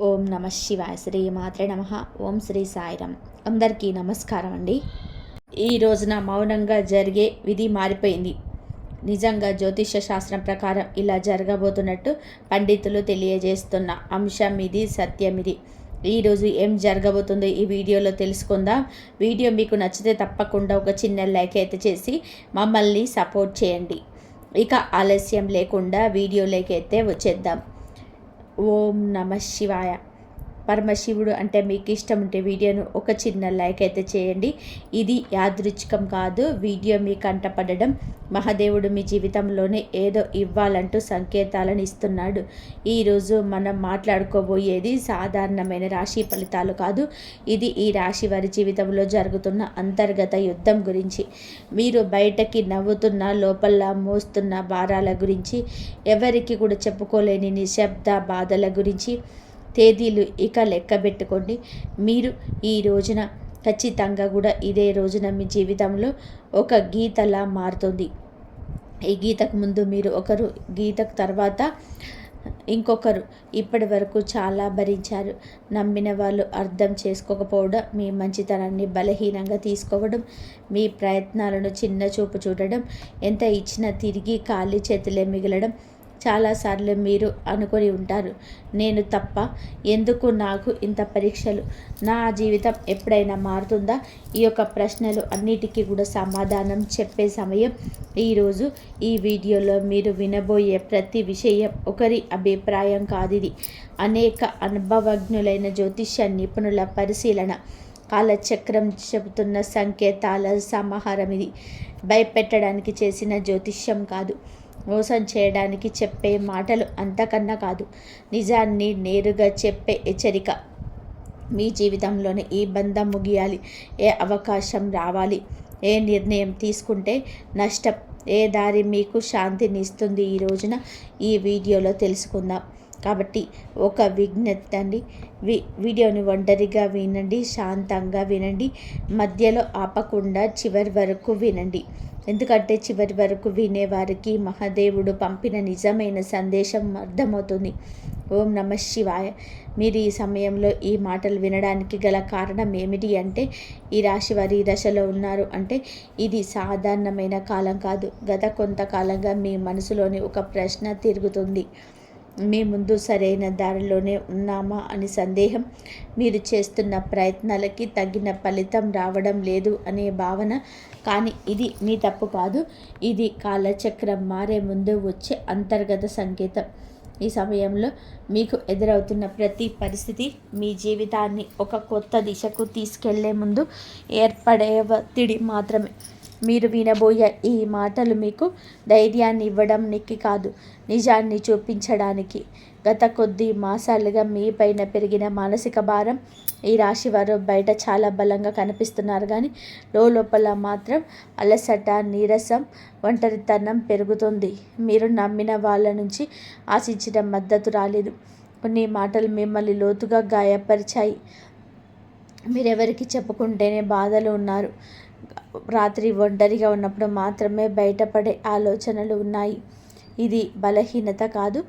ఓం నమ శివాయ. శ్రీ మాత్రే నమ. ఓం శ్రీ సాయిరామ్. అందరికీ నమస్కారం అండి. ఈ రోజున మౌనంగా జరిగే విధి మారిపోయింది. నిజంగా జ్యోతిష శాస్త్రం ప్రకారం ఇలా జరగబోతున్నట్టు పండితులు తెలియజేస్తున్న అంశం ఇది, సత్యం ఇది. ఈరోజు ఏం జరగబోతుందో ఈ వీడియోలో తెలుసుకుందాం. వీడియో మీకు నచ్చితే తప్పకుండా ఒక చిన్న లైక్ అయితే చేసి మమ్మల్ని సపోర్ట్ చేయండి. ఇక ఆలస్యం లేకుండా వీడియోలోకి అయితే వచ్చేద్దాం. ఓం నమ శివాయ. పరమశివుడు అంటే మీకు ఇష్టం ఉంటే వీడియోను ఒక చిన్న లైక్ అయితే చేయండి. ఇది యాదృచ్ఛికం కాదు. వీడియో మీ కంటపడడం మహాదేవుడు మీ జీవితంలోనే ఏదో ఇవ్వాలంటూ సంకేతాలను ఇస్తున్నాడు. ఈరోజు మనం మాట్లాడుకోబోయేది సాధారణమైన రాశి ఫలితాలు కాదు. ఇది ఈ రాశి వారి జీవితంలో జరుగుతున్న అంతర్గత యుద్ధం గురించి. మీరు బయటకి నవ్వుతున్న లోపల మోస్తున్న భారాల గురించి, ఎవరికి కూడా చెప్పుకోలేని నిశ్శబ్ద బాధల గురించి. తేదీలు ఇక లెక్క పెట్టుకోండి. మీరు ఈ రోజున ఖచ్చితంగా కూడా ఇదే రోజున మీ జీవితంలో ఒక గీతలా మారుతుంది. ఈ గీతకు ముందు మీరు ఒకరు, గీతకు తర్వాత ఇంకొకరు. ఇప్పటి వరకు చాలా భరించారు. నమ్మిన వాళ్ళు అర్థం చేసుకోకపోవడం, మీ మంచితనాన్ని బలహీనంగా తీసుకోవడం, మీ ప్రయత్నాలను చిన్న చూపు చూడడం, ఎంత ఇచ్చినా తిరిగి ఖాళీ చేతులే మిగలడం. చాలాసార్లు మీరు అనుకొని ఉంటారు, నేను తప్ప, ఎందుకు నాకు ఇంత పరీక్షలు, నా జీవితం ఎప్పుడైనా మారుతుందా? ఈ యొక్క ప్రశ్నలు అన్నిటికీ కూడా సమాధానం చెప్పే సమయం ఈరోజు. ఈ వీడియోలో మీరు వినబోయే ప్రతి విషయం ఒకరి అభిప్రాయం కాదిది. అనేక అనుభవజ్ఞులైన జ్యోతిష్య నిపుణుల పరిశీలన, కాలచక్రం చెబుతున్న సంకేతాల సమాహారం ఇది. భయపెట్టడానికి చేసిన జ్యోతిష్యం కాదు, మోసం చేయడానికి చెప్పే మాటలు అంతకన్నా కాదు, నిజాన్ని నేరుగా చెప్పే హెచ్చరిక. మీ జీవితంలోనే ఈ బంధం ముగియాలి, ఏ అవకాశం రావాలి, ఏ నిర్ణయం తీసుకుంటే నష్టం, ఏ దారి మీకు శాంతిని ఇస్తుంది, ఈ రోజున ఈ వీడియోలో తెలుసుకుందాం. కాబట్టి ఒక విజ్ఞప్తి అండి, వీడియోని ఒంటరిగా వినండి, శాంతంగా వినండి, మధ్యలో ఆపకుండా చివరి వరకు వినండి. ఎందుకంటే చివరి వరకు వినేవారికి మహాదేవుడు పంపిన నిజమైన సందేశం అర్థమవుతుంది. ఓం నమ శివాయ. మీరు ఈ సమయంలో ఈ మాటలు వినడానికి గల కారణం ఏమిటి అంటే, ఈ రాశి వారి దశలో ఉన్నారు అంటే ఇది సాధారణమైన కాలం కాదు. గత కొంతకాలంగా మీ మనసులోని ఒక ప్రశ్న తిరుగుతుంది. మీ ముందు సరైన దారిలోనే ఉన్నామా అని సందేహం, మీరు చేస్తున్న ప్రయత్నాలకి తగిన ఫలితం రావడం లేదు అనే భావన. కానీ ఇది మీ తప్పు కాదు, ఇది కాలచక్రం మారే ముందు వచ్చే అంతర్గత సంకేతం. ఈ సమయంలో మీకు ఎదురవుతున్న ప్రతి పరిస్థితి మీ జీవితాన్ని ఒక కొత్త దిశకు తీసుకెళ్లే ముందు ఏర్పడే ఒత్తిడి మాత్రమే. మీరు వినబోయే ఈ మాటలు మీకు ధైర్యాన్ని ఇవ్వడానికి కాదు, నిజాన్ని చూపించడానికి. గత కొద్ది మాసాలుగా మీ పైన పెరిగిన మానసిక భారం. ఈ రాశి వారు బయట చాలా బలంగా కనిపిస్తున్నారు, కానీ లోపల మాత్రం అలసట, నీరసం, ఒంటరితనం పెరుగుతుంది. మీరు నమ్మిన వాళ్ళ నుంచి ఆశించిన మద్దతు రాలేదు. కొన్ని మాటలు మిమ్మల్ని లోతుగా గాయపరిచాయి. మీరెవరికి చెప్పుకుంటేనే బాధలు ఉన్నారు. రాత్రి ఒంటరిగా ఉన్నప్పుడు మాత్రమే బయటపడే ఆలోచనలు ఉన్నాయి. ఇది బలహీనత కాదు,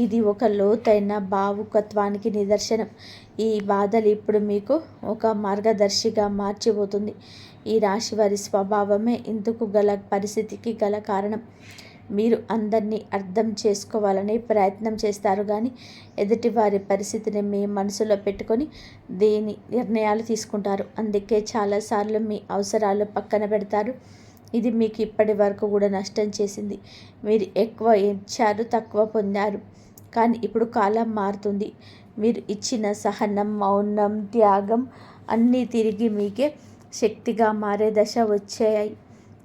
ఇది ఒక లోతైన భావుకత్వానికి నిదర్శనం. ఈ బాధలు ఇప్పుడు మీకు ఒక మార్గదర్శిగా మార్చిపోతుంది. ఈ రాశి వారి స్వభావమే ఇందుకు గల పరిస్థితికి గల కారణం. మీరు అందరినీ అర్థం చేసుకోవాలని ప్రయత్నం చేస్తారు, కానీ ఎదుటివారి పరిస్థితిని మీ మనసులో పెట్టుకొని దేని నిర్ణయాలు తీసుకుంటారు. అందుకే చాలాసార్లు మీ అవసరాలు పక్కన పెడతారు. ఇది మీకు ఇప్పటి వరకు కూడా నష్టం చేసింది. మీరు ఎక్కువ ఇచ్చారు, తక్కువ పొందారు. కానీ ఇప్పుడు కాలం మారుతుంది. మీరు ఇచ్చిన సహనం, మౌనం, త్యాగం అన్నీ తిరిగి మీకే శక్తిగా మారే దశ వచ్చాయి.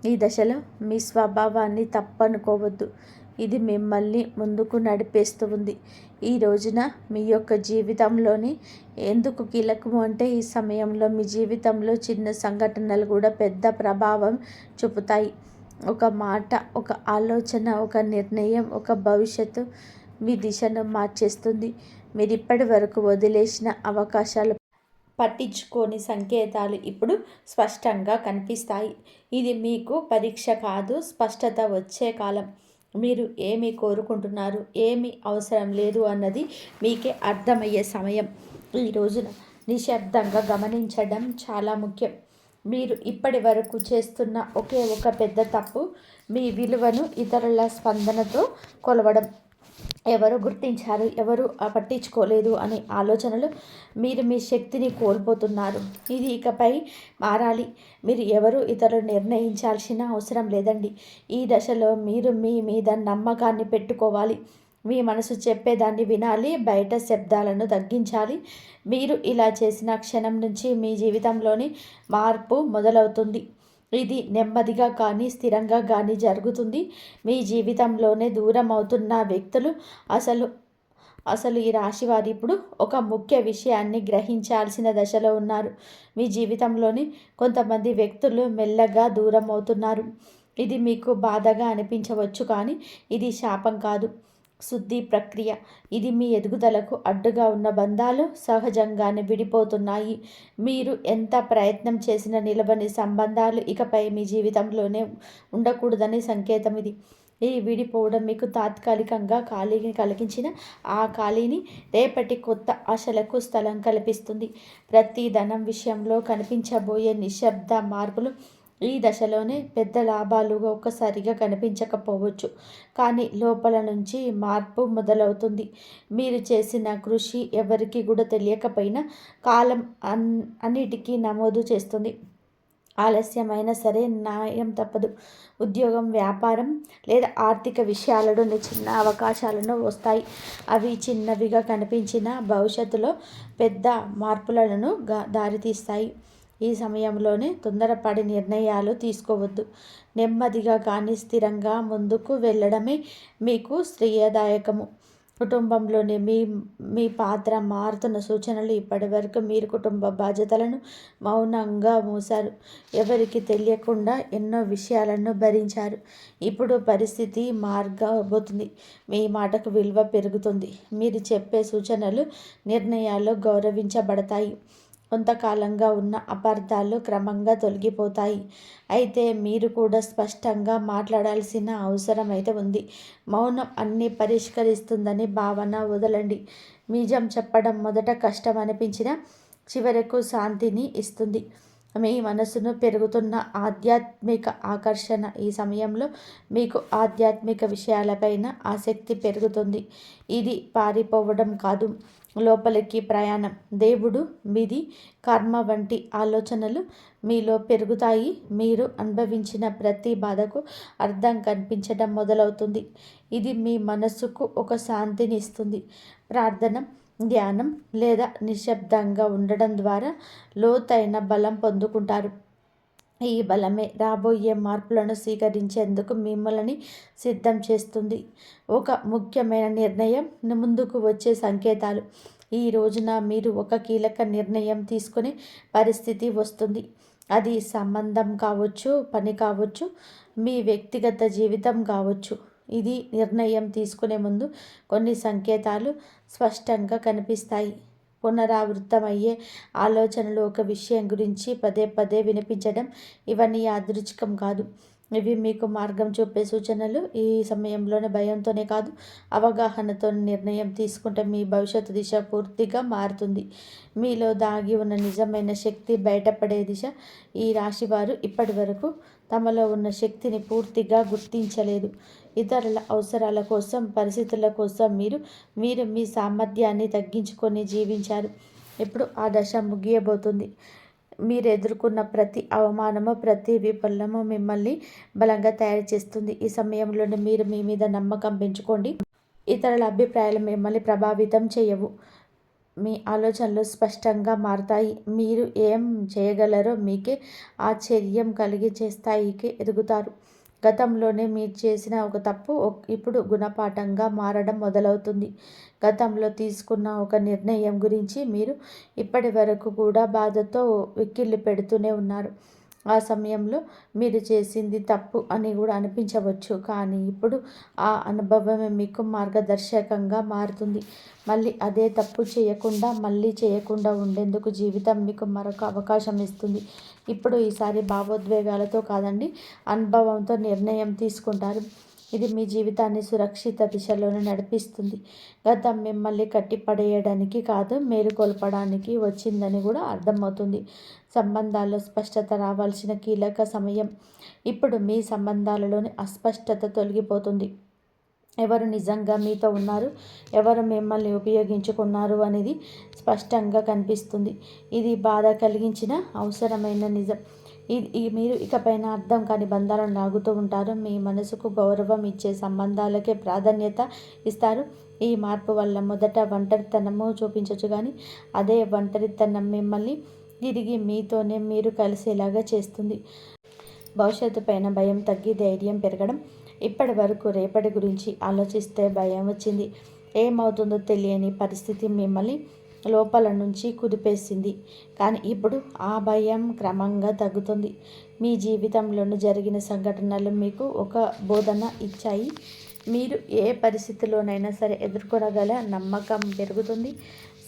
ఈ దశలో మీ స్వభావాన్ని తప్పనుకోవద్దు, ఇది మిమ్మల్ని ముందుకు నడిపేస్తూ ఉంది. ఈ రోజున మీ యొక్క జీవితంలోని ఎందుకు కీలకము అంటే, ఈ సమయంలో మీ జీవితంలో చిన్న సంఘటనలు కూడా పెద్ద ప్రభావం చూపుతాయి. ఒక మాట, ఒక ఆలోచన, ఒక నిర్ణయం, ఒక భవిష్యత్తు మీ దిశను మార్చేస్తుంది. మీరు ఇప్పటి వరకు వదిలేసిన అవకాశాలు, పట్టించుకోని సంకేతాలు ఇప్పుడు స్పష్టంగా కనిపిస్తాయి. ఇది మీకు పరీక్ష కాదు, స్పష్టత వచ్చే కాలం. మీరు ఏమి కోరుకుంటున్నారు, ఏమి అవసరం లేదు అన్నది మీకే అర్థమయ్యే సమయం. ఈ రోజున నిశ్శబ్దంగా గమనించడం చాలా ముఖ్యం. మీరు ఇప్పటి వరకు చేస్తున్న ఒకే ఒక పెద్ద తప్పు మీ విలువను ఇతరుల స్పందనతో కొలవడం. ఎవరు గుర్తించారు, ఎవరు పట్టించుకోలేదు అనే ఆలోచనలు మీరు మీ శక్తిని కోల్పోతున్నారు. ఇది ఇకపై మారాలి. మీరు ఎవరు ఇతరులు నిర్ణయించాల్సిన అవసరం లేదండి. ఈ దశలో మీరు మీ మీద నమ్మకాన్ని పెట్టుకోవాలి. మీ మనసు చెప్పేదాన్ని వినాలి, బయట శబ్దాలను తగ్గించాలి. మీరు ఇలా చేసిన క్షణం నుంచి మీ జీవితంలోని మార్పు మొదలవుతుంది. ఇది నెమ్మదిగా కానీ స్థిరంగా కానీ జరుగుతుంది. మీ జీవితంలోనే దూరం అవుతున్న వ్యక్తులు అసలు అసలు ఈ రాశి వారు ఇప్పుడు ఒక ముఖ్య విషయాన్ని గ్రహించాల్సిన దశలో ఉన్నారు. మీ జీవితంలోని కొంతమంది వ్యక్తులు మెల్లగా దూరం అవుతున్నారు. ఇది మీకు బాధగా అనిపించవచ్చు, కానీ ఇది శాపం కాదు, శుద్ధి ప్రక్రియ. ఇది మీ ఎదుగుదలకు అడ్డుగా ఉన్న బంధాలు సహజంగానే విడిపోతున్నాయి. మీరు ఎంత ప్రయత్నం చేసినా నిలవని సంబంధాలు ఇకపై మీ జీవితంలోనే ఉండకూడదని సంకేతం ఇది. ఈ విడిపోవడం మీకు తాత్కాలికంగా ఖాళీని కలిగించిన ఆ ఖాళీని రేపటి కొత్త ఆశలకు స్థలం కల్పిస్తుంది. ప్రతి ధనం విషయంలో కనిపించబోయే నిశ్శబ్ద మార్పులు ఈ దశలోనే పెద్ద లాభాలుగా ఒక్కసారిగా కనిపించకపోవచ్చు, కానీ లోపల నుంచి మార్పు మొదలవుతుంది. మీరు చేసిన కృషి ఎవరికి కూడా తెలియకపోయినా కాలం అన్నిటికీ నమోదు చేస్తుంది. ఆలస్యమైనా సరే న్యాయం తప్పదు. ఉద్యోగం, వ్యాపారం లేదా ఆర్థిక విషయాలలో చిన్న అవకాశాలను వస్తాయి. అవి చిన్నవిగా కనిపించిన భవిష్యత్తులో పెద్ద మార్పులను దారితీస్తాయి. ఈ సమయంలోనే తొందరపడి నిర్ణయాలు తీసుకోవద్దు. నెమ్మదిగా కానీ స్థిరంగా ముందుకు వెళ్ళడమే మీకు శ్రేయదాయకము. కుటుంబంలోని మీ పాత్ర మారుతున్న సూచనలు. ఇప్పటివరకు మీరు కుటుంబ బాధ్యతలను మౌనంగా మూశారు. ఎవరికి తెలియకుండా ఎన్నో విషయాలను భరించారు. ఇప్పుడు పరిస్థితి మారబోతుంది. మీ మాటకు విలువ పెరుగుతుంది. మీరు చెప్పే సూచనలు, నిర్ణయాలు గౌరవించబడతాయి. కొంతకాలంగా ఉన్న అపార్థాలు క్రమంగా తొలగిపోతాయి. అయితే మీరు కూడా స్పష్టంగా మాట్లాడాల్సిన అవసరం అయితే ఉంది. మౌనం అన్నీ పరిష్కరిస్తుందని భావన వదలండి. నిజం చెప్పడం మొదట కష్టం అనిపించినా చివరకు శాంతిని ఇస్తుంది. మీ మనసును పెరుగుతున్న ఆధ్యాత్మిక ఆకర్షణ. ఈ సమయంలో మీకు ఆధ్యాత్మిక విషయాలపైన ఆసక్తి పెరుగుతుంది. ఇది పారిపోవడం కాదు, లోపలికి ప్రయాణం. దేవుడు, విధి, కర్మ వంటి ఆలోచనలు మీలో పెరుగుతాయి. మీరు అనుభవించిన ప్రతి బాధకు అర్థం కనిపించడం మొదలవుతుంది. ఇది మీ మనసుకు ఒక శాంతిని ఇస్తుంది. ప్రార్థన, ధ్యానం లేదా నిశ్శబ్దంగా ఉండడం ద్వారా లోతైన బలం పొందుకుంటారు. ఈ బలమే రాబోయే మార్పులను స్వీకరించేందుకు మిమ్మల్ని సిద్ధం చేస్తుంది. ఒక ముఖ్యమైన నిర్ణయం ముందుకు వచ్చే సంకేతాలు. ఈ రోజున మీరు ఒక కీలక నిర్ణయం తీసుకునే పరిస్థితి వస్తుంది. అది సంబంధం కావచ్చు, పని కావచ్చు, మీ వ్యక్తిగత జీవితం కావచ్చు. ఇది నిర్ణయం తీసుకునే ముందు కొన్ని సంకేతాలు స్పష్టంగా కనిపిస్తాయి. పునరావృతమయ్యే ఆలోచనలు, ఒక విషయం గురించి పదే పదే వినిపించడం, ఇవన్నీ యాదృచ్ఛికం కాదు. ఇవి మీకు మార్గం చూపే సూచనలు. ఈ సమయంలోనే భయంతోనే కాదు, అవగాహనతో నిర్ణయం తీసుకుంటే మీ భవిష్యత్తు దిశ పూర్తిగా మారుతుంది. మీలో దాగి ఉన్న నిజమైన శక్తి బయటపడే దిశ. ఈ రాశివారు ఇప్పటి వరకు తమలో ఉన్న శక్తిని పూర్తిగా గుర్తించలేదు. ఇతరుల అవసరాల కోసం, పరిస్థితుల కోసం మీరు మీ సామర్థ్యాన్ని తగ్గించుకొని జీవించారు. ఇప్పుడు ఆ దశ ముగియబోతుంది. మీరు ఎదుర్కొన్న ప్రతి అవమానము, ప్రతి విఫలము మిమ్మల్ని బలంగా తయారు చేస్తుంది. ఈ సమయంలోనే మీరు మీ మీద నమ్మకం పెంచుకోండి. ఇతరుల అభిప్రాయాలు మిమ్మల్ని ప్రభావితం చేయవు. మీ ఆలోచనలు స్పష్టంగా మారుతాయి. మీరు ఏం చేయగలరో మీకే ఆశ్చర్యం కలిగించే స్థాయికి ఎదుగుతారు. గతంలోనే మీరు చేసిన ఒక తప్పు ఇప్పుడు గుణపాఠంగా మారడం మొదలవుతుంది. గతంలో తీసుకున్న ఒక నిర్ణయం గురించి మీరు ఇప్పటి వరకు కూడా బాధతో వెక్కిళ్ళు పెడుతూనే ఉన్నారు. ఆ సమయంలో మీరు చేసింది తప్పు అని కూడా అనిపించవచ్చు, కానీ ఇప్పుడు ఆ అనుభవమే మీకు మార్గదర్శకంగా మారుతుంది. మళ్ళీ అదే తప్పు చేయకుండా ఉండేందుకు జీవితం మీకు మరొక అవకాశం ఇస్తుంది. ఇప్పుడు ఈసారి భావోద్వేగాలతో కాదండి, అనుభవంతో నిర్ణయం తీసుకుంటారు. ఇది మీ జీవితాన్ని సురక్షిత దిశలోనే నడిపిస్తుంది. గతం మిమ్మల్ని కట్టిపడేయడానికి కాదు, మేలుకొల్పడానికి వచ్చిందని కూడా అర్థమవుతుంది. సంబంధాల్లో స్పష్టత రావాల్సిన కీలక సమయం. ఇప్పుడు మీ సంబంధాలలోని అస్పష్టత తొలగిపోతుంది. ఎవరు నిజంగా మీతో ఉన్నారు, ఎవరు మిమ్మల్ని ఉపయోగించుకున్నారు అనేది స్పష్టంగా కనిపిస్తుంది. ఇది బాధ కలిగించిన అవసరమైన నిజం. మీరు ఇకపైన అర్థం కాని బంధాలను లాగుతూ ఉంటారు. మీ మనసుకు గౌరవం ఇచ్చే సంబంధాలకే ప్రాధాన్యత ఇస్తారు. ఈ మార్పు వల్ల మొదట ఒంటరితనము చూపించవచ్చు, కానీ అదే ఒంటరితనం మిమ్మల్ని తిరిగి మీతోనే మీరు కలిసేలాగా చేస్తుంది. భవిష్యత్తు పైన భయం తగ్గి ధైర్యం పెరగడం. ఇప్పటి వరకు రేపటి గురించి ఆలోచిస్తే భయం వచ్చింది. ఏమవుతుందో తెలియని పరిస్థితి మిమ్మల్ని లోపల నుంచి కుదిపేసింది. కానీ ఇప్పుడు ఆ భయం క్రమంగా తగ్గుతుంది. మీ జీవితంలోనూ జరిగిన సంఘటనలు మీకు ఒక బోధన ఇచ్చాయి. మీరు ఏ పరిస్థితిలోనైనా సరే ఎదుర్కొనగల నమ్మకం పెరుగుతుంది.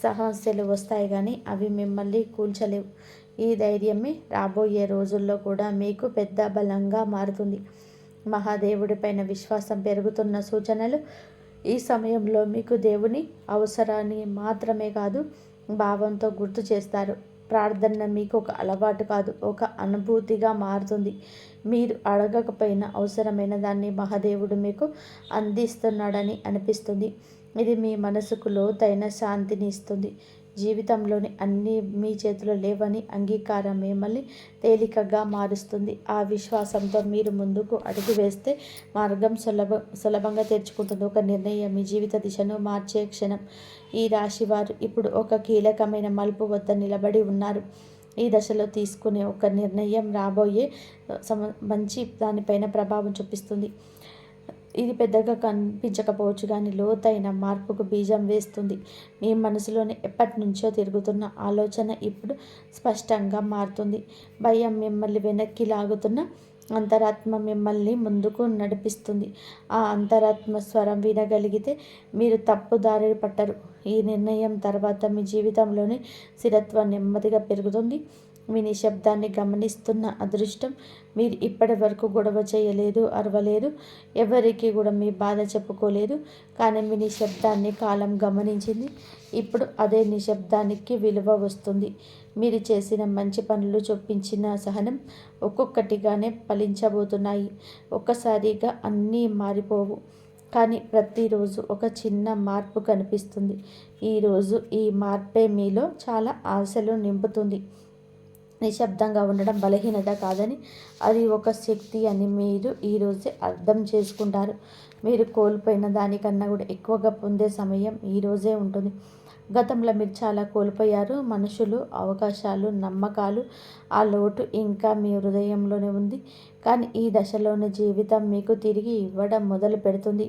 సమస్యలు వస్తాయి కానీ అవి మిమ్మల్ని కూల్చలేవు. ఈ ధైర్యమే రాబోయే రోజుల్లో కూడా మీకు పెద్ద బలంగా మారుతుంది. మహాదేవుడిపైన విశ్వాసం పెరుగుతున్న సూచనలు. ఈ సమయంలో మీకు దేవుని అవసరాన్ని మాత్రమే కాదు, భావంతో గుర్తు చేస్తారు. ప్రార్థన మీకు ఒక అలవాటు కాదు, ఒక అనుభూతిగా మారుతుంది. మీరు అడగకపోయినా అవసరమైన దాన్ని మహాదేవుడు మీకు అందిస్తున్నాడని అనిపిస్తుంది. ఇది మీ మనసుకు లోతైన శాంతిని ఇస్తుంది. జీవితంలోని అన్నీ మీ చేతిలో లేవని అంగీకారం మిమ్మల్ని తేలికగా మారుస్తుంది. ఆ విశ్వాసంతో మీరు ముందుకు అడుగు వేస్తే మార్గం సులభంగా తెరుచుకుంటుంది. ఒక నిర్ణయం మీ జీవిత దిశను మార్చే క్షణం. ఈ రాశివారు ఇప్పుడు ఒక కీలకమైన మలుపు వద్ద నిలబడి ఉన్నారు. ఈ దశలో తీసుకునే ఒక నిర్ణయం రాబోయే మంచి దానిపైన ప్రభావం చూపిస్తుంది. ఇది పెద్దగా కనిపించకపోవచ్చు, కానీ లోతైన మార్పుకు బీజం వేస్తుంది. మీ మనసులోని ఎప్పటి నుంచో తిరుగుతున్న ఆలోచన ఇప్పుడు స్పష్టంగా మారుతుంది. భయం మిమ్మల్ని వెనక్కి లాగుతున్న అంతరాత్మ మిమ్మల్ని ముందుకు నడిపిస్తుంది. ఆ అంతరాత్మ స్వరం వినగలిగితే మీరు తప్పుదారి పట్టరు. ఈ నిర్ణయం తర్వాత మీ జీవితంలోని స్థిరత్వం నెమ్మదిగా పెరుగుతుంది. మీ నిశ్శబ్దాన్ని గమనిస్తున్న అదృష్టం. మీరు ఇప్పటి వరకు గొడవ చేయలేదు, అరవలేదు, ఎవరికి కూడా మీ బాధ చెప్పుకోలేదు. కానీ మీ నిశ్శబ్దాన్ని కాలం గమనించింది. ఇప్పుడు అదే నిశ్శబ్దానికి విలువ వస్తుంది. మీరు చేసిన మంచి పనులు, చూపించిన సహనం ఒక్కొక్కటిగానే ఫలించబోతున్నాయి. ఒక్కసారిగా అన్నీ మారిపోవు, కానీ ప్రతిరోజు ఒక చిన్న మార్పు కనిపిస్తుంది. ఈరోజు ఈ మార్పే మీలో చాలా ఆశలు నింపుతుంది. నిశ్శబ్దంగా ఉండడం బలహీనత కాదని, అది ఒక శక్తి అని మీరు ఈరోజే అర్థం చేసుకుంటారు. మీరు కోల్పోయిన దానికన్నా కూడా ఎక్కువగా పొందే సమయం ఈరోజే ఉంటుంది. గతంలో మీరు చాలా కోల్పోయారు. మనుషులు, అవకాశాలు, నమ్మకాలు. ఆ లోటు ఇంకా మీ హృదయంలోనే ఉంది. కానీ ఈ దశలోని జీవితం మీకు తిరిగి ఇవ్వడం మొదలు పెడుతుంది.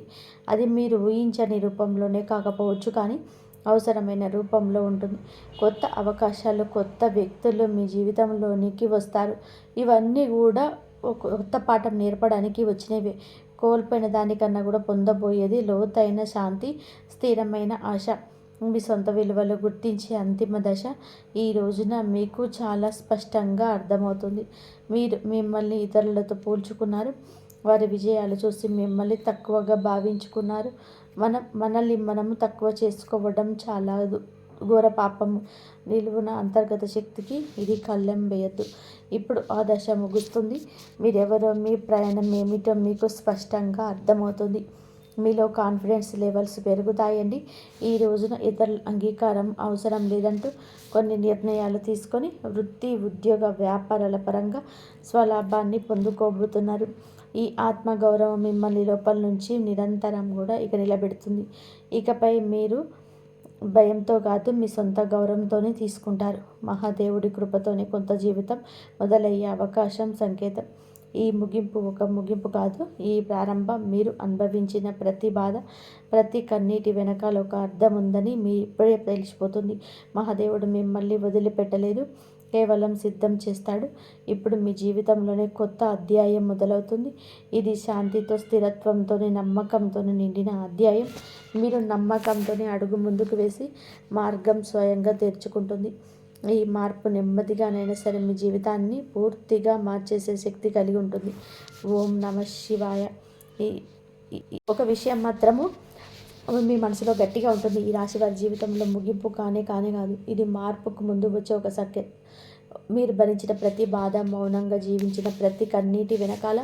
అది మీరు ఊహించని రూపంలోనే కాకపోవచ్చు, కానీ అవసరమైన రూపంలో ఉంటుంది. కొత్త అవకాశాలు, కొత్త వ్యక్తులు మీ జీవితంలోనికి వస్తారు. ఇవన్నీ కూడా ఒక కొత్త పాఠం నేర్పడానికి వచ్చినవి. కోల్పోయిన దానికన్నా కూడా పొందబోయేది లోతైన శాంతి, స్థిరమైన ఆశ. మీ సొంత విలువలు గుర్తించే అంతిమ దశ ఈ రోజున మీకు చాలా స్పష్టంగా అర్థమవుతుంది. మీరు మిమ్మల్ని ఇతరులతో పోల్చుకున్నారు. వారి విజయాలు చూసి మిమ్మల్ని తక్కువగా భావించుకున్నారు. మనల్ని మనము తక్కువ చేసుకోవడం చాలా ఘోర పాపము. నిలువున అంతర్గత శక్తికి ఇది కళ్ళెం వేయద్దు. ఇప్పుడు ఆ దశ ముగుస్తుంది. మీరెవరో, మీ ప్రయాణం ఏమిటో మీకు స్పష్టంగా అర్థమవుతుంది. మీలో కాన్ఫిడెన్స్ లెవెల్స్ పెరుగుతాయండి. ఈ రోజున ఇతరుల అంగీకారం అవసరం లేదంటూ కొన్ని నిర్ణయాలు తీసుకొని వృత్తి, ఉద్యోగ, వ్యాపారాల పరంగా స్వలాభాన్ని పొందుకోబోతున్నారు. ఈ ఆత్మగౌరవం మిమ్మల్ని లోపల నుంచి నిరంతరం కూడా నిలబెడుతుంది. ఇకపై మీరు భయంతో కాదు, మీ సొంత గౌరవంతోనే తీసుకుంటారు. మహాదేవుడి కృపతోనే కొంత జీవితం మొదలయ్యే అవకాశం సంకేతం. ఈ ముగింపు ఒక ముగింపు కాదు, ఈ ప్రారంభం. మీరు అనుభవించిన ప్రతి బాధ, ప్రతి కన్నీటి వెనకాల ఒక అర్థం ఉందని మీ ఇప్పుడే తెలిసిపోతుంది. మహాదేవుడు మిమ్మల్ని వదిలిపెట్టలేదు, కేవలం సిద్ధం చేస్తాడు. ఇప్పుడు మీ జీవితంలోనే కొత్త అధ్యాయం మొదలవుతుంది. ఇది శాంతితో, స్థిరత్వంతో, నమ్మకంతో నిండిన అధ్యాయం. మీరు నమ్మకంతోనే అడుగు ముందుకు వేసి మార్గం స్వయంగా తెరుచుకుంటుంది. ఈ మార్పు నెమ్మదిగానైనా సరే మీ జీవితాన్ని పూర్తిగా మార్చేసే శక్తి కలిగి ఉంటుంది. ఓం నమ శివాయ. ఈ ఒక విషయం మాత్రము మీ మనసులో గట్టిగా ఉంటుంది. ఈ రాశి వారి జీవితంలో ముగింపు కానే కాదు. ఇది మార్పుకు ముందు వచ్చే ఒక సత్యం. మీరు భరించిన ప్రతి బాధ, మౌనంగా జీవించిన ప్రతి కన్నీటి వెనకాల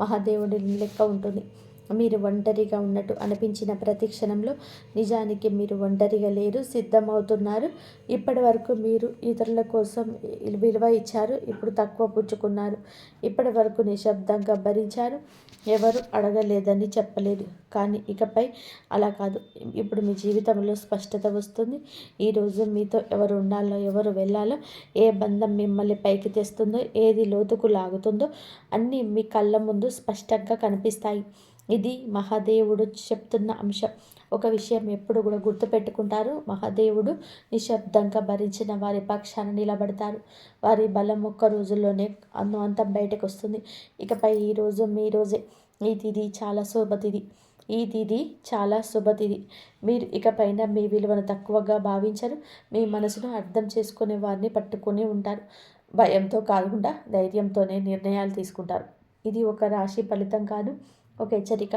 మహాదేవుడి లెక్క ఉంటుంది. మీరు ఒంటరిగా ఉన్నట్టు అనిపించిన ప్రతి క్షణంలో నిజానికి మీరు ఒంటరిగా లేరు, సిద్ధమవుతున్నారు. ఇప్పటి వరకు మీరు ఇతరుల కోసం విలువ ఇచ్చారు, ఇప్పుడు తక్కువ పుచ్చుకున్నారు. ఇప్పటి వరకు నిశ్శబ్దంగా భరించారు, ఎవరు అడగలేదని చెప్పలేదు. కానీ ఇకపై అలా కాదు. ఇప్పుడు మీ జీవితంలో స్పష్టత వస్తుంది. ఈరోజు మీతో ఎవరు ఉండాలో, ఎవరు వెళ్ళాలో, ఏ బంధం మిమ్మల్ని పైకి తెస్తుందో, ఏది లోతుకు లాగుతుందో అన్నీ మీ కళ్ళ ముందు స్పష్టంగా కనిపిస్తాయి. ఇది మహాదేవుడు చెప్తున్న అంశం. ఒక విషయం ఎప్పుడు కూడా గుర్తుపెట్టుకుంటారు. మహాదేవుడు నిశ్శబ్దంగా భరించిన వారి పక్షాన నిలబడతారు. వారి బలం ఒక్క రోజుల్లోనే అంతం బయటకు వస్తుంది. ఇకపై ఈరోజు మీ రోజే. ఈ తిథి చాలా శుభతిథి. ఈ తిథి చాలా శుభతిథి. మీరు ఇకపైన మీ విలువను తక్కువగా భావించరు. మీ మనసును అర్థం చేసుకునే వారిని పట్టుకొని ఉంటారు. భయంతో కాకుండా ధైర్యంతోనే నిర్ణయాలు తీసుకుంటారు. ఇది ఒక రాశి ఫలితం కాదు, ఒక హెచ్చరిక.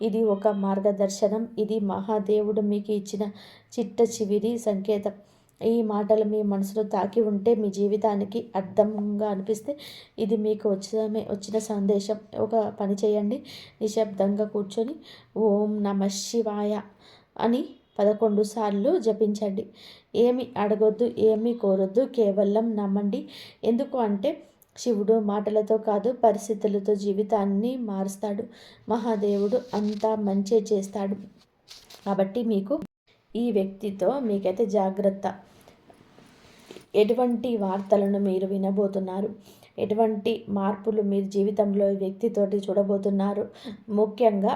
ఇది ఒక మార్గదర్శనం. ఇది మహాదేవుడు మీకు ఇచ్చిన చిట్ట చివరి సంకేతం. ఈ మాటలు మీ మనసులో తాకి ఉంటే, మీ జీవితానికి అర్థంగా అనిపిస్తే, ఇది మీకు వచ్చిన సందేశం. ఒక పని చేయండి. నిశ్శబ్దంగా కూర్చొని ఓం నమ శివాయ అని 11 సార్లు జపించండి. ఏమి అడగొద్దు, ఏమీ కోరొద్దు, కేవలం నమ్మండి. ఎందుకు అంటే శివుడు మాటలతో కాదు, పరిస్థితులతో జీవితాన్ని మారుస్తాడు. మహాదేవుడు అంతా మంచే చేస్తాడు. కాబట్టి మీకు ఈ వ్యక్తితో మీకైతే జాగ్రత్త. ఎటువంటి వార్తలను మీరు వినబోతున్నారు, ఎటువంటి మార్పులు మీరు జీవితంలో ఈ వ్యక్తితోటి చూడబోతున్నారు. ముఖ్యంగా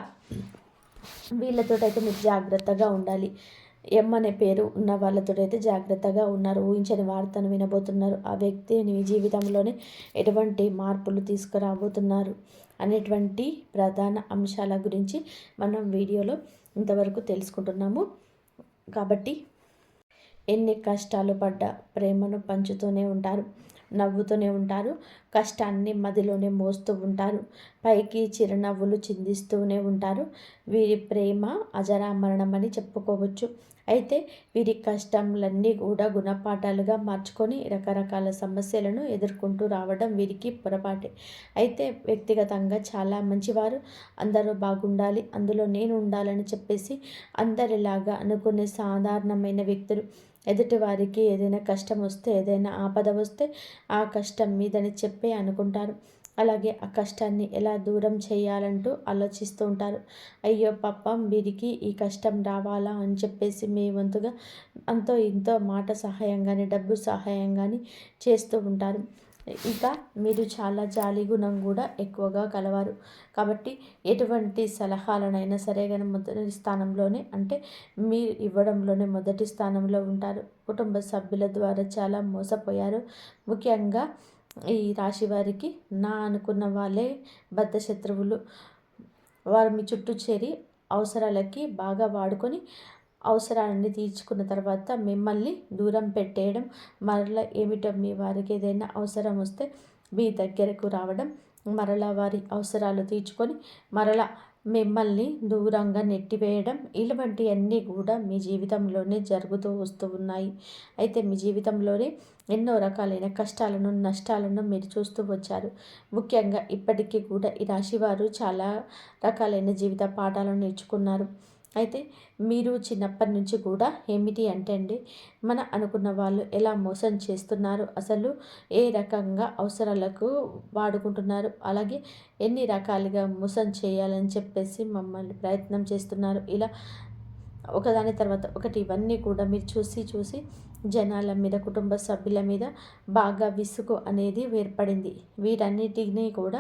వీళ్ళతోటైతే మీరు జాగ్రత్తగా ఉండాలి. ఎం అనే పేరు ఉన్న వాళ్ళతోటైతే జాగ్రత్తగా ఉన్నారు. ఊహించని వార్తను వినబోతున్నారు. ఆ వ్యక్తి మీ జీవితంలోనే ఎటువంటి మార్పులు తీసుకురాబోతున్నారు అనేటువంటి ప్రధాన అంశాల గురించి మనం వీడియోలో ఇంతవరకు తెలుసుకుంటున్నాము. కాబట్టి ఎన్ని కష్టాలు పడ్డా ప్రేమను పంచుతూనే ఉంటారు, నవ్వుతూనే ఉంటారు, కష్టాన్ని మదిలోనే మోస్తూ ఉంటారు, పైకి చిరునవ్వులు చిందిస్తూనే ఉంటారు. వీరి ప్రేమ అజరామరణమని చెప్పుకోవచ్చు. అయితే వీరి కష్టములన్నీ కూడా గుణపాఠాలుగా మార్చుకొని రకరకాల సమస్యలను ఎదుర్కొంటూ రావడం వీరికి పొరపాటే. అయితే వ్యక్తిగతంగా చాలా మంచివారు. అందరూ బాగుండాలి, అందులో నేను ఉండాలని చెప్పేసి అందరిలాగా అనుకునే సాధారణమైన వ్యక్తులు. ఎదుటివారికి ఏదైనా కష్టం వస్తే, ఏదైనా ఆపద వస్తే ఆ కష్టం మీదని చెప్పే అనుకుంటారు. అలాగే ఆ కష్టాన్ని ఎలా దూరం చేయాలంటూ ఆలోచిస్తూ ఉంటారు. అయ్యో పాపం వీరికి ఈ కష్టం రావాలా అని చెప్పేసి మీ వంతుగా అంతో ఇంతో మాట సహాయం కానీ, డబ్బు సహాయం కానీ చేస్తూ ఉంటారు. ఇక మీరు చాలా జాలి గుణం కూడా ఎక్కువగా కలవారు. కాబట్టి ఎటువంటి సలహాలనైనా సరే కానీ మొదటి స్థానంలోనే, అంటే మీరు ఇవ్వడంలోనే మొదటి స్థానంలో ఉంటారు. కుటుంబ సభ్యుల ద్వారా చాలా మోసపోయారు. ముఖ్యంగా ఈ రాశి వారికి నా అనుకున్న వాళ్ళే బద్ధ శత్రువులు. వారు మీ చుట్టూ చేరి అవసరాలకి బాగా వాడుకొని అవసరాలన్నీ తీర్చుకున్న తర్వాత మిమ్మల్ని దూరం పెట్టేయడం, మరలా ఏమిటో మీ వారికి ఏదైనా అవసరం వస్తే మీ దగ్గరకు రావడం, మరలా వారి అవసరాలు తీర్చుకొని మరలా మిమ్మల్ని దూరంగా నెట్టివేయడం, ఇలాంటివన్నీ కూడా మీ జీవితంలోనే జరుగుతూ వస్తూ ఉన్నాయి. అయితే మీ జీవితంలోనే ఎన్నో రకాలైన కష్టాలను, నష్టాలను మీరు చూస్తూ వచ్చారు. ముఖ్యంగా ఇప్పటికీ కూడా ఈ రాశివారు చాలా రకాలైన జీవిత పాఠాలను నేర్చుకున్నారు. అయితే మీరు చిన్నప్పటి నుంచి కూడా ఏమిటి అంటే అండి, మన అనుకున్న వాళ్ళు ఎలా మోసం చేస్తున్నారు, అసలు ఏ రకంగా అవసరాలకు వాడుకుంటున్నారు, అలాగే ఎన్ని రకాలుగా మోసం చేయాలని చెప్పేసి మమ్మల్ని ప్రయత్నం చేస్తున్నారు. ఇలా ఒకదాని తర్వాత ఒకటి ఇవన్నీ కూడా మీరు చూసి జనాల మీద, కుటుంబ సభ్యుల మీద బాగా విసుగు అనేది ఏర్పడింది. వీటన్నిటినీ కూడా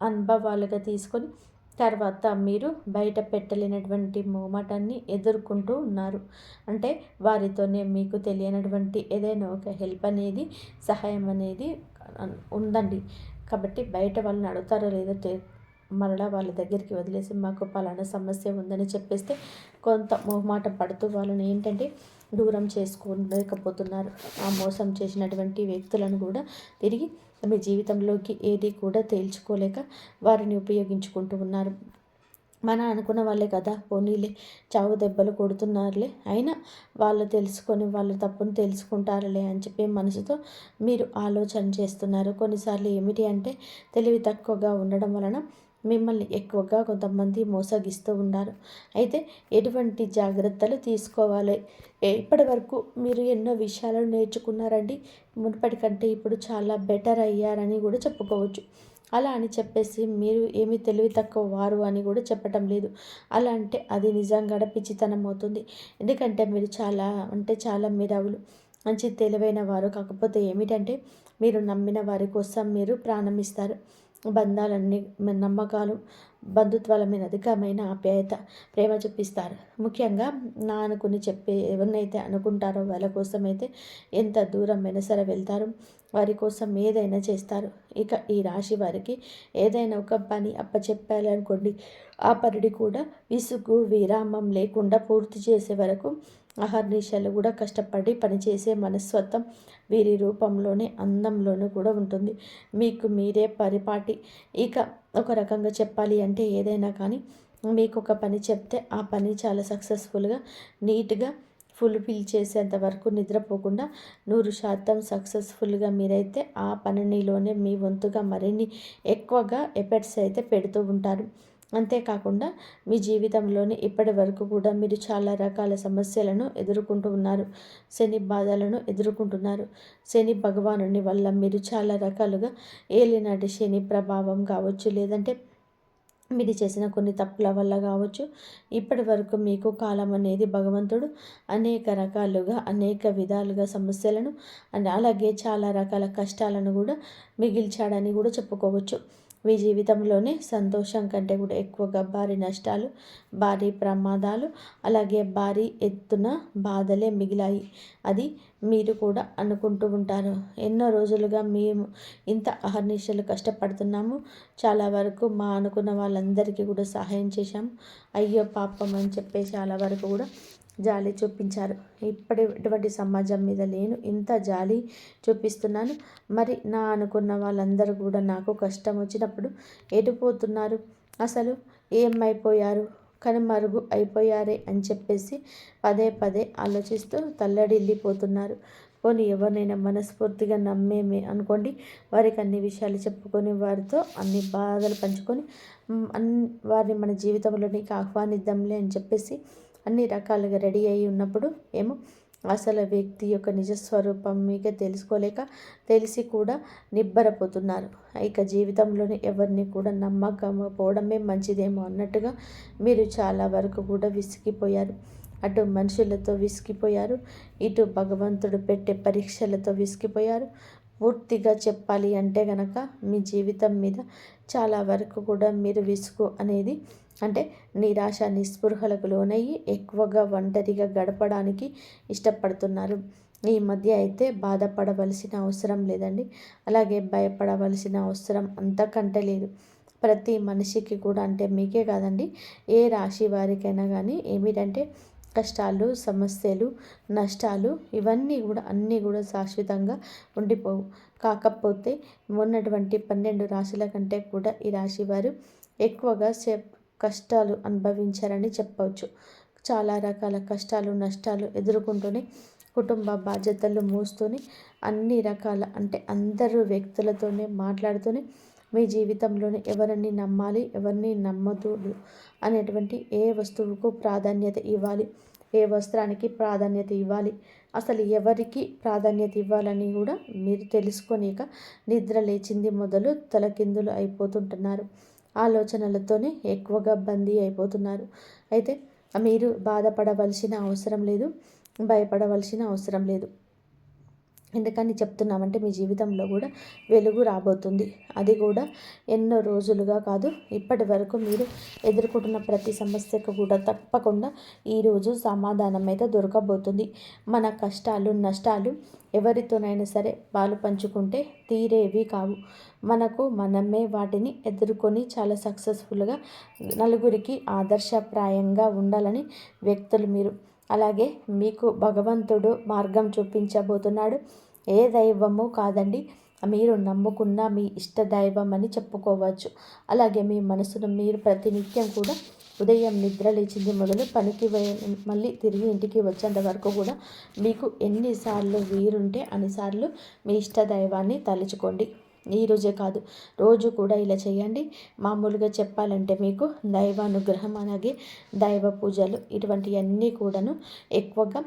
అనుభవాలుగా తీసుకొని తర్వాత మీరు బయట పెట్టలేనటువంటి మోమాటాన్ని ఎదుర్కొంటూ ఉన్నారు. అంటే వారితోనే మీకు తెలియనటువంటి ఏదైనా ఒక హెల్ప్ అనేది, సహాయం అనేది ఉందండి. కాబట్టి బయట వాళ్ళని అడుగుతారో లేదో మరలా వాళ్ళ దగ్గరికి వదిలేసి మాకు పలానా సమస్య ఉందని చెప్పేస్తే కొంత మొహమాట పడుతూ వాళ్ళని ఏంటంటే దూరం చేసుకోలేకపోతున్నారు. ఆ మోసం చేసినటువంటి వ్యక్తులను కూడా తిరిగి మీ జీవితంలోకి ఏది కూడా తేల్చుకోలేక వారిని ఉపయోగించుకుంటూ ఉన్నారు. అనుకున్న వాళ్ళే కదా, పోనీలే చావు దెబ్బలు కొడుతున్నారులే, అయినా వాళ్ళు తెలుసుకొని వాళ్ళు తప్పును తెలుసుకుంటారులే అని చెప్పి మనసుతో మీరు ఆలోచన చేస్తున్నారు. కొన్నిసార్లు ఏమిటి అంటే తెలివి తక్కువగా ఉండడం వలన మిమ్మల్ని ఎక్కువగా కొంతమంది మోసగిస్తూ ఉన్నారు. అయితే ఎటువంటి జాగ్రత్తలు తీసుకోవాలి? ఇప్పటి వరకు మీరు ఎన్నో విషయాలను నేర్చుకున్నారండి. మునుపటి కంటే ఇప్పుడు చాలా బెటర్ అయ్యారని కూడా చెప్పుకోవచ్చు. అలా అని చెప్పేసి మీరు ఏమీ తెలివి తక్కువ వారు అని కూడా చెప్పటం లేదు. అలా అంటే అది నిజంగా పిచ్చితనం అవుతుంది. ఎందుకంటే మీరు చాలా అంటే చాలా మేధావులు, మంచి తెలివైన వారు. కాకపోతే ఏమిటంటే మీరు నమ్మిన వారి కోసం మీరు ప్రాణం ఇస్తారు. బంధాలన్నీ నమ్మకాలు, బంధుత్వాల మీద అధికమైన ఆప్యాయత, ప్రేమ చూపిస్తారు. ముఖ్యంగా నా అనుకుని చెప్పే ఎవరినైతే అనుకుంటారో వాళ్ళ కోసం అయితే ఎంత దూరమైనా సరే వెళ్తారు. వారి కోసం ఏదైనా చేస్తారు. ఇక ఈ రాశి వారికి ఏదైనా ఒక పని అప్పచెప్పాలనుకోండి, ఆ పనిని కూడా విసుగు విరామం లేకుండా పూర్తి చేసే వరకు అహర్నిశలు కూడా కష్టపడి పనిచేసే మనస్తత్వం వీరి రూపంలోనే, అందంలోనూ కూడా ఉంటుంది. మీకు మీరే పరిపాటి. ఇక ఒక రకంగా చెప్పాలి అంటే ఏదైనా కానీ మీకు ఒక పని చెప్తే ఆ పని చాలా సక్సెస్ఫుల్గా, నీట్గా ఫుల్ఫిల్ చేసేంత వరకు నిద్రపోకుండా 100% సక్సెస్ఫుల్గా మీరైతే ఆ పనిలోనే మీ వంతుగా మరిన్ని ఎక్కువగా ఎఫర్ట్స్ అయితే పెడుతూ ఉంటారు. అంతేకాకుండా మీ జీవితంలోని ఇప్పటి వరకు కూడా మీరు చాలా రకాల సమస్యలను ఎదుర్కొంటూ ఉన్నారు. శని బాధలను ఎదుర్కొంటున్నారు. శని భగవానుని వల్ల మీరు చాలా రకాలుగా ఏలినాటి శని ప్రభావం కావచ్చు, లేదంటే మీరు చేసిన కొన్ని తప్పుల వల్ల కావచ్చు, ఇప్పటి వరకు మీకు కాలం అనేది భగవంతుడు అనేక రకాలుగా అనేక విధాలుగా సమస్యలను అలాగే చాలా రకాల కష్టాలను కూడా మిగిల్చాడని కూడా చెప్పుకోవచ్చు. మీ జీవితంలోనే సంతోషం కంటే కూడా ఎక్కువగా భారీ నష్టాలు, భారీ ప్రమాదాలు, అలాగే భారీ ఎత్తున బాధలే మిగిలాయి. అది మీరు కూడా అనుకుంటూ ఉంటారు. ఎన్నో రోజులుగా మేము ఇంత అహర్నిశలు కష్టపడుతున్నాము, చాలా వరకు మా అనుకున్న వాళ్ళందరికీ కూడా సహాయం చేశాము, అయ్యో పాపం అని చెప్పి చాలా వరకు కూడా జాలి చూపించారు. ఇటువంటి సమాజం మీద నేను ఇంత జాలి చూపిస్తున్నాను. మరి నా అనుకున్న వాళ్ళందరూ కూడా నాకు కష్టం వచ్చినప్పుడు ఎటుపోతున్నారు, అసలు ఏమైపోయారు, కనుమరుగు అయిపోయారే అని చెప్పేసి పదే పదే ఆలోచిస్తూ తల్లడిల్లిపోతున్నారు. పోనీ ఎవరినైనా మనస్ఫూర్తిగా నమ్మేమే అనుకోండి, వారికి అన్ని విషయాలు చెప్పుకొని వారితో అన్ని బాధలు పంచుకొని వారిని మన జీవితంలోనికి ఆహ్వానిద్దాంలే అని చెప్పేసి అన్ని రకాలుగా రెడీ అయి ఉన్నప్పుడు ఏమో అసలు వ్యక్తి యొక్క నిజస్వరూపం మీకే తెలుసుకోలేక తెలిసి కూడా నిబ్బరపోతున్నారు. ఇక జీవితంలోని ఎవరిని కూడా నమ్మకపోవడమే మంచిదేమో అన్నట్టుగా మీరు చాలా వరకు కూడా విసిగిపోయారు. అటు మనుషులతో విసిగిపోయారు, ఇటు భగవంతుడు పెట్టే పరీక్షలతో విసిగిపోయారు. పూర్తిగా చెప్పాలి అంటే గనక మీ జీవితం మీద చాలా వరకు కూడా మీరు విసుగు అనేది అంటే నిరాశ నిస్పృహలకు లోనయ్యి ఎక్కువగా ఒంటరిగా గడపడానికి ఇష్టపడుతున్నారు. ఈ మధ్య అయితే బాధపడవలసిన అవసరం లేదండి, అలాగే భయపడవలసిన అవసరం అంతకంటే లేదు. ప్రతి మనిషికి కూడా అంటే మీకే కాదండి, ఏ రాశి వారికైనా కానీ ఏమిటంటే కష్టాలు, సమస్యలు, నష్టాలు ఇవన్నీ కూడా అన్నీ కూడా శాశ్వతంగా ఉండిపోవు. కాకపోతే ఉన్నటువంటి 12 రాశుల కంటే కూడా ఈ రాశి వారు ఎక్కువగా కష్టాలు అనుభవించారని చెప్పవచ్చు. చాలా రకాల కష్టాలు, నష్టాలు ఎదుర్కొంటూనే కుటుంబ బాధ్యతలు మోస్తూనే అన్ని రకాల అంటే అందరూ వ్యక్తులతోనే మాట్లాడుతూనే మీ జీవితంలోనే ఎవరిని నమ్మాలి, ఎవరిని నమ్మకూడదు అనేటువంటి ఏ వస్తువుకు ప్రాధాన్యత ఇవ్వాలి, ఏ వస్త్రానికి ప్రాధాన్యత ఇవ్వాలి, అసలు ఎవరికి ప్రాధాన్యత ఇవ్వాలని కూడా మీరు తెలుసుకోలేక నిద్ర లేచింది మొదలు తలకిందులు అయిపోతుంటున్నారు. ఆలోచనలతోనే ఎక్కువగా బందీ అయిపోతున్నారు. అయితే మీరు బాధపడవలసిన అవసరం లేదు, భయపడవలసిన అవసరం లేదు. ఎందుకని చెప్తున్నామంటే మీ జీవితంలో కూడా వెలుగు రాబోతుంది. అది కూడా ఎన్నో రోజులుగా కాదు, ఇప్పటి వరకు మీరు ఎదుర్కొంటున్న ప్రతి సమస్యకు కూడా తప్పకుండా ఈరోజు సమాధానం అయితే దొరకబోతుంది. మన కష్టాలు, నష్టాలు ఎవరితోనైనా సరే పాలు పంచుకుంటే తీరేవి కావు. మనకు మనమే వాటిని ఎదుర్కొని చాలా సక్సెస్ఫుల్గా నలుగురికి ఆదర్శప్రాయంగా ఉండాలని వ్యక్తులు మీరు. అలాగే మీకు భగవంతుడు మార్గం చూపించబోతున్నాడు. ఏ దైవము కాదండి, మీరు నమ్ముకున్న మీ ఇష్ట దైవం అని చెప్పుకోవచ్చు. అలాగే మీ మనసును మీరు ప్రతినిత్యం కూడా ఉదయం నిద్ర లేచింది మొదలు పనికి మళ్ళీ తిరిగి ఇంటికి వచ్చేంత వరకు కూడా మీకు ఎన్నిసార్లు వీరుంటే అన్నిసార్లు మీ ఇష్ట దైవాన్ని తలుచుకోండి. ఈరోజే కాదు, రోజు కూడా ఇలా చేయండి. మామూలుగా చెప్పాలంటే మీకు దైవానుగ్రహం అలాగే దైవ పూజలు ఇటువంటివన్నీ కూడాను ఎక్కువగా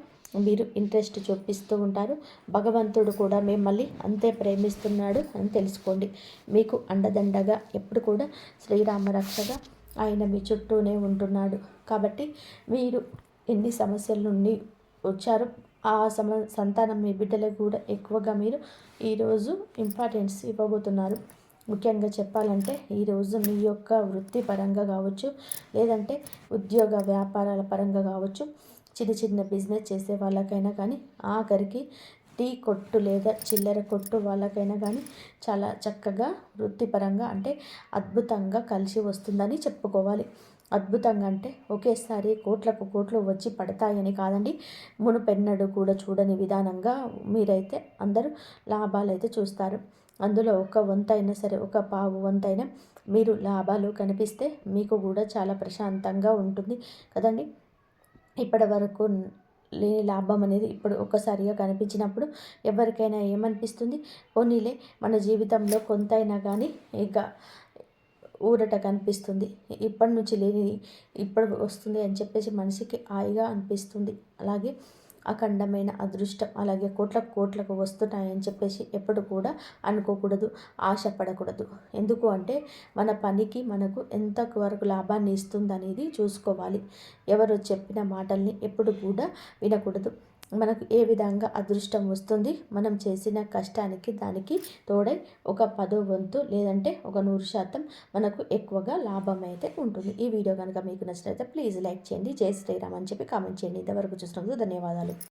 మీరు ఇంట్రెస్ట్ చూపిస్తూ ఉంటారు. భగవంతుడు కూడా మిమ్మల్ని అంతే ప్రేమిస్తున్నాడు అని తెలుసుకోండి. మీకు అండదండగా ఎప్పుడు కూడా శ్రీరామ రక్షగా ఆయన మీ చుట్టూనే ఉంటున్నాడు. కాబట్టి మీరు ఎన్ని సమస్యల నుండి వచ్చారో ఆ సంతానం మీ బిడ్డలకు కూడా ఎక్కువగా మీరు ఈరోజు ఇంపార్టెన్స్ ఇవ్వబోతున్నారు. ముఖ్యంగా చెప్పాలంటే ఈరోజు మీ యొక్క వృత్తి పరంగా కావచ్చు, లేదంటే ఉద్యోగ వ్యాపారాల పరంగా కావచ్చు, చిన్న చిన్న బిజినెస్ చేసే వాళ్ళకైనా కానీ, ఆఖరికి టీ కొట్టు లేదా చిల్లర కొట్టు వాళ్ళకైనా కానీ చాలా చక్కగా వృత్తిపరంగా అంటే అద్భుతంగా కలిసి వస్తుందని చెప్పుకోవాలి. అద్భుతంగా అంటే ఒకేసారి కోట్లకు కోట్లు వచ్చి పడతాయని కాదండి. మునుపెన్నడు కూడా చూడని విధానంగా మీరైతే అందరూ లాభాలైతే చూస్తారు. అందులో ఒక వంతైనా సరే, ఒక పావు వంతైనా మీరు లాభాలు కనిపిస్తే మీకు కూడా చాలా ప్రశాంతంగా ఉంటుంది కదండి. ఇప్పటి వరకు లేని లాభం అనేది ఇప్పుడు ఒక్కసారిగా కనిపించినప్పుడు ఎవరికైనా ఏమనిపిస్తుంది? పోనీలే మన జీవితంలో కొంతైనా కానీ ఇక ఊరట కనిపిస్తుంది. ఇప్పటి నుంచి లేని ఇప్పుడు వస్తుంది అని చెప్పేసి మనిషికి హాయిగా అనిపిస్తుంది. అలాగే అఖండమైన అదృష్టం అలాగే కోట్లకు వస్తున్నాయని చెప్పేసి ఎప్పుడు కూడా అనుకోకూడదు, ఆశపడకూడదు. ఎందుకు అంటే మన పనికి మనకు ఎంతవరకు లాభాన్ని ఇస్తుందనేది చూసుకోవాలి. ఎవరు చెప్పిన మాటల్ని ఎప్పుడు కూడా వినకూడదు. మనకు ఏ విధంగా అదృష్టం వస్తుంది? మనం చేసిన కష్టానికి దానికి తోడై ఒక 10వ వంతు లేదంటే ఒక 100% మనకు ఎక్కువగా లాభం అయితే ఉంటుంది. ఈ వీడియో కనుక మీకు నచ్చినట్లయితే ప్లీజ్ లైక్ చేయండి. జై శ్రీరామ్ అని చెప్పి కామెంట్ చేయండి. ఇంతవరకు చూసినందుకు ధన్యవాదాలు.